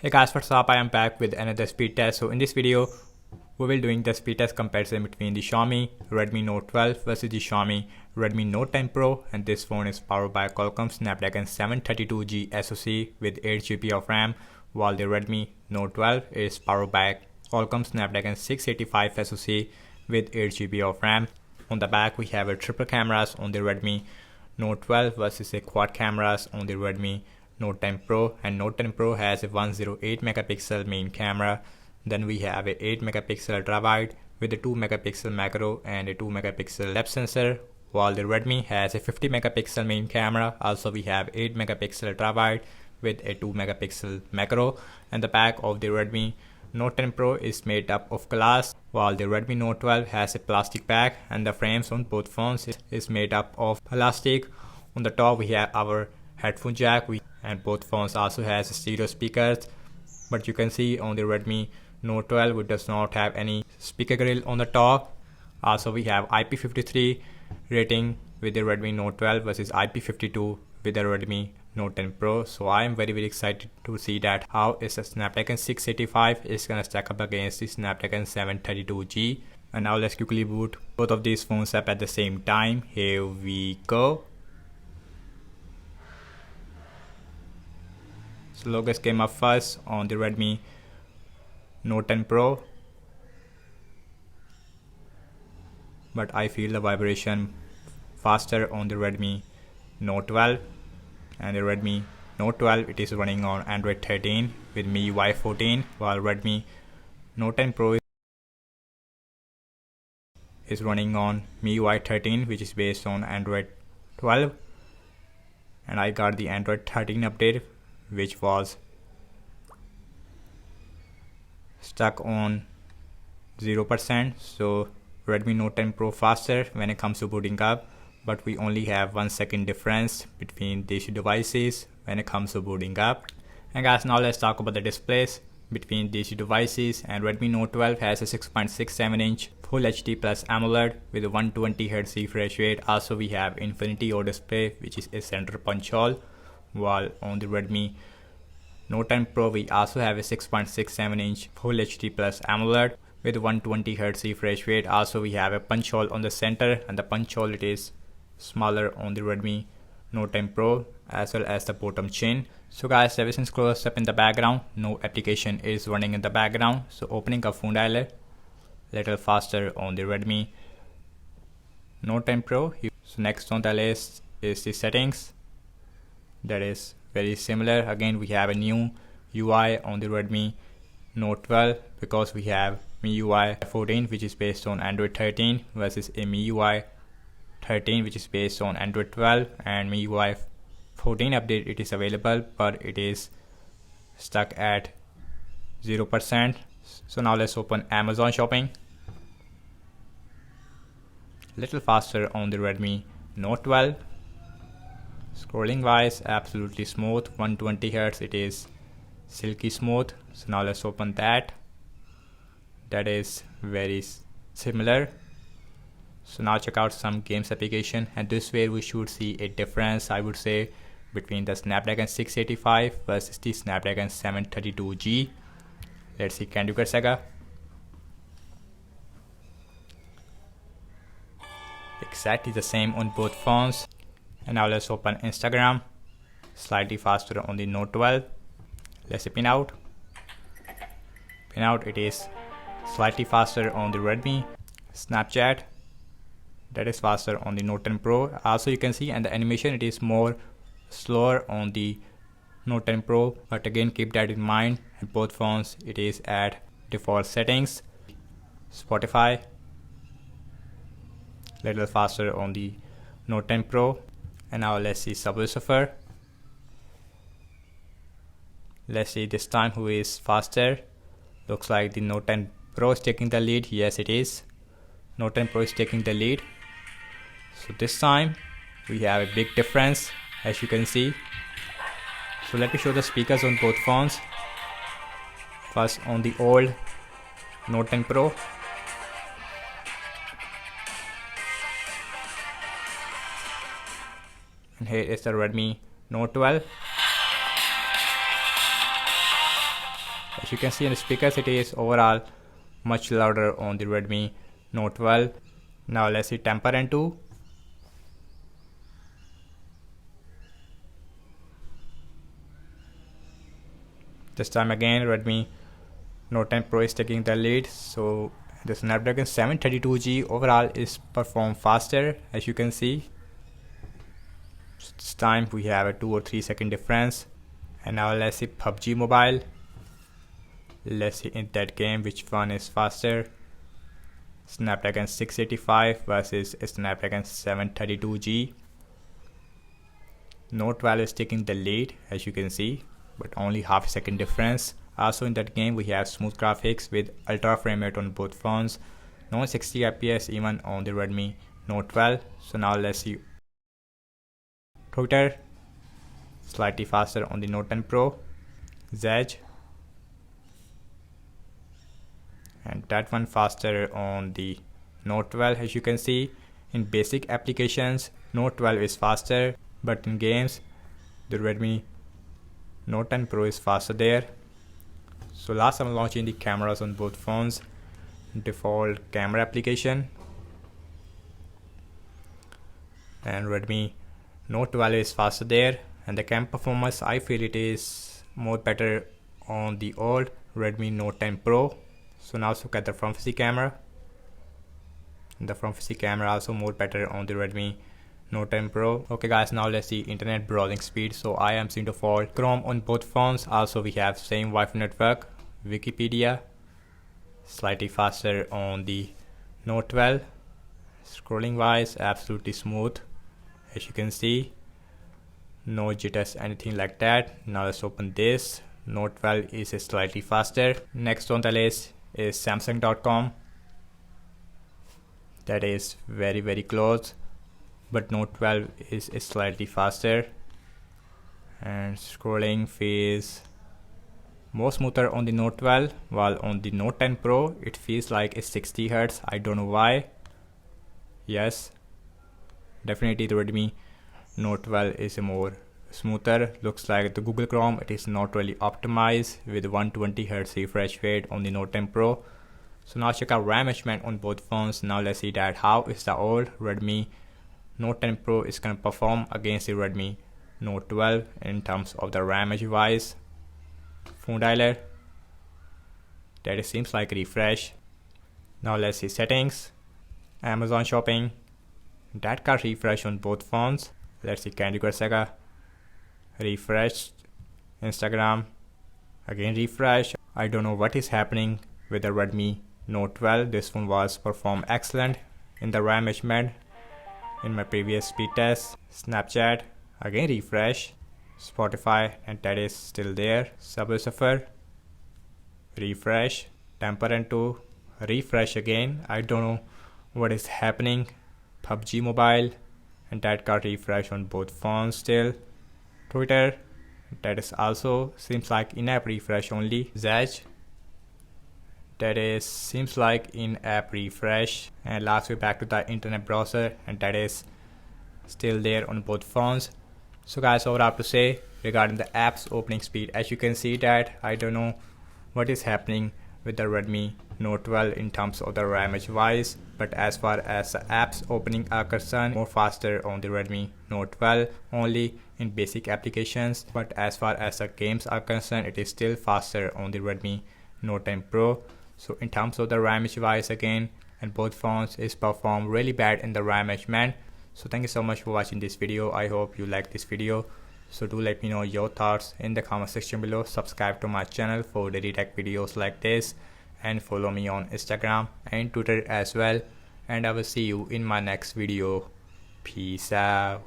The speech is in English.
Hey guys, what's up? I am back with another speed test. So in this video, we will doing the speed test comparison between the Xiaomi Redmi Note 12 versus the Xiaomi Redmi Note 10 Pro, and this phone is powered by Qualcomm Snapdragon 732G SoC with 8GB of RAM, while the Redmi Note 12 is powered by Qualcomm Snapdragon 685 SoC with 8GB of RAM. On the back, we have a triple cameras on the Redmi Note 12 versus a quad cameras on the Redmi Note 10 Pro, and Note 10 Pro has a 108 megapixel main camera. Then we have a 8 megapixel ultra wide with a 2 megapixel macro and a 2 megapixel depth sensor, while the Redmi has a 50 megapixel main camera. Also we have 8 megapixel ultra wide with a 2 megapixel macro, and the back of the Redmi Note 10 Pro is made up of glass, while the Redmi Note 12 has a plastic back, and the frames on both phones is made up of plastic. On the top we have our headphone jack, and both phones also has stereo speakers, but you can see on the Redmi Note 12 it does not have any speaker grill on the top. Also we have IP53 rating with the Redmi Note 12 versus IP52 with the Redmi Note 10 Pro. So I am very excited to see that how is the Snapdragon 685 is gonna stack up against the Snapdragon 732G. And now let's quickly boot both of these phones up at the same time. Here we go. So logos came up first on the Redmi Note 10 Pro, but I feel the vibration faster on the Redmi Note 12. And the Redmi Note 12 it is running on Android 13 with MIUI 14, while Redmi Note 10 Pro is running on MIUI 13, which is based on Android 12. And I got the Android 13 update, which was stuck on 0%. So Redmi Note 10 Pro faster when it comes to booting up, but we only have 1 second difference between these devices when it comes to booting up. And guys, now let's talk about the displays between these devices. And Redmi Note 12 has a 6.67 inch Full HD Plus AMOLED with a 120Hz refresh rate. Also we have Infinity O display, which is a center punch hole, while on the Redmi Note 10 Pro we also have a 6.67 inch Full HD Plus AMOLED with 120Hz refresh rate. Also we have a punch hole on the center, and the punch hole it is smaller on the Redmi Note 10 Pro, as well as the bottom chin. So guys, everything's closed up in the background, no application is running in the background. So opening a phone dialer little faster on the Redmi Note 10 Pro. So next on the list is the settings, that is very similar. Again we have a new UI on the Redmi Note 12 because we have MIUI 14 which is based on Android 13 versus a MIUI 13 which is based on Android 12. And MIUI 14 update it is available, but it is stuck at 0%. So now let's open Amazon shopping. Little faster on the Redmi Note 12. Scrolling wise absolutely smooth, 120Hz, it is silky smooth. So now let's open that is very similar. So now check out some games application, and this way we should see a difference, I would say, between the Snapdragon 685 versus the Snapdragon 732G. Let's see Candy Crush Saga. Exactly the same on both phones. And now let's open Instagram, slightly faster on the Note 12. Let's see pin out. It is slightly faster on the Redmi. Snapchat, that is faster on the Note 10 Pro. Also you can see, and the animation it is more slower on the Note 10 Pro, but again keep that in mind, in both phones it is at default settings. Spotify, little faster on the Note 10 Pro. And now let's see Subway Surfer. Let's see this time who is faster. Looks like the Note 10 Pro is taking the lead. Yes, it is. Note 10 Pro is taking the lead. So this time we have a big difference, as you can see. So let me show the speakers on both phones. First on the old Note 10 Pro. And here is the Redmi Note 12. As you can see in the speakers, it is overall much louder on the Redmi Note 12. Now let's see temper and 2. This time again Redmi Note 10 Pro is taking the lead. So the Snapdragon 732G overall is performed faster, as you can see. This time we have a 2 or 3 second difference. And now let's see PUBG Mobile. Let's see in that game which one is faster. Snapdragon 685 versus Snapdragon 732G. Note 12 is taking the lead, as you can see, but only half a second difference. Also in that game we have smooth graphics with ultra frame rate on both phones, no 60 fps even on the Redmi Note 12. So now let's see Twitter, slightly faster on the Note 10 Pro, Zedge, and that one faster on the Note 12. As you can see, in basic applications Note 12 is faster, but in games the Redmi Note 10 Pro is faster there. So last I'm launching the cameras on both phones. Default camera application, and Redmi Note 12 is faster there, and the cam performance I feel it is more better on the old Redmi Note 10 Pro. So now let's look at the front facing camera. The front facing camera also more better on the Redmi Note 10 Pro. Okay guys, now let's see internet browsing speed. So I am seeing default Chrome on both phones. Also we have same Wi-Fi network, Wikipedia, slightly faster on the Note 12. Scrolling wise, absolutely smooth, as you can see, no jitters, anything like that. Now let's open this. Note 12 is slightly faster. Next on the list is Samsung.com. That is very close, but Note 12 is slightly faster, and scrolling feels more smoother on the Note 12, while on the Note 10 Pro it feels like it's 60 Hz. I don't know why. Yes, definitely the Redmi Note 12 is more smoother. Looks like the Google Chrome, it is not really optimized with 120 Hz refresh rate on the Note 10 Pro. So now check out RAM management on both phones. Now let's see that how is the old Redmi Note 10 Pro is gonna perform against the Redmi Note 12 in terms of the RAM wise. Phone dialer, that it seems like refresh. Now let's see settings, Amazon shopping, that got refresh on both phones. Let's see Candy Crush Saga, refreshed. Instagram, again refresh. I don't know what is happening with the Redmi Note 12. This phone was performed excellent in the RAM management in my previous speed test. Snapchat, again refresh. Spotify, and that is still there. Subway Surfer, refresh. Temper and 2, refresh again. I don't know what is happening. PUBG Mobile, and that got refresh on both phones still. Twitter, that is also seems like in-app refresh only. Zedge, that is seems like in-app refresh. And last we're back to the internet browser, and that is still there on both phones. So guys, all I have to say regarding the apps opening speed, as you can see that I don't know what is happening with the Redmi Note 12 in terms of the RAM wise, but as far as the apps opening are concerned, more faster on the Redmi Note 12 only in basic applications, but as far as the games are concerned, it is still faster on the Redmi Note 10 Pro. So in terms of the RAM wise again, and both phones is performed really bad in the RAM management. So thank you so much for watching this video. I hope you like this video. So do let me know your thoughts in the comment section below. Subscribe to my channel for daily tech videos like this, and follow me on Instagram and Twitter as well. And I will see you in my next video. Peace out.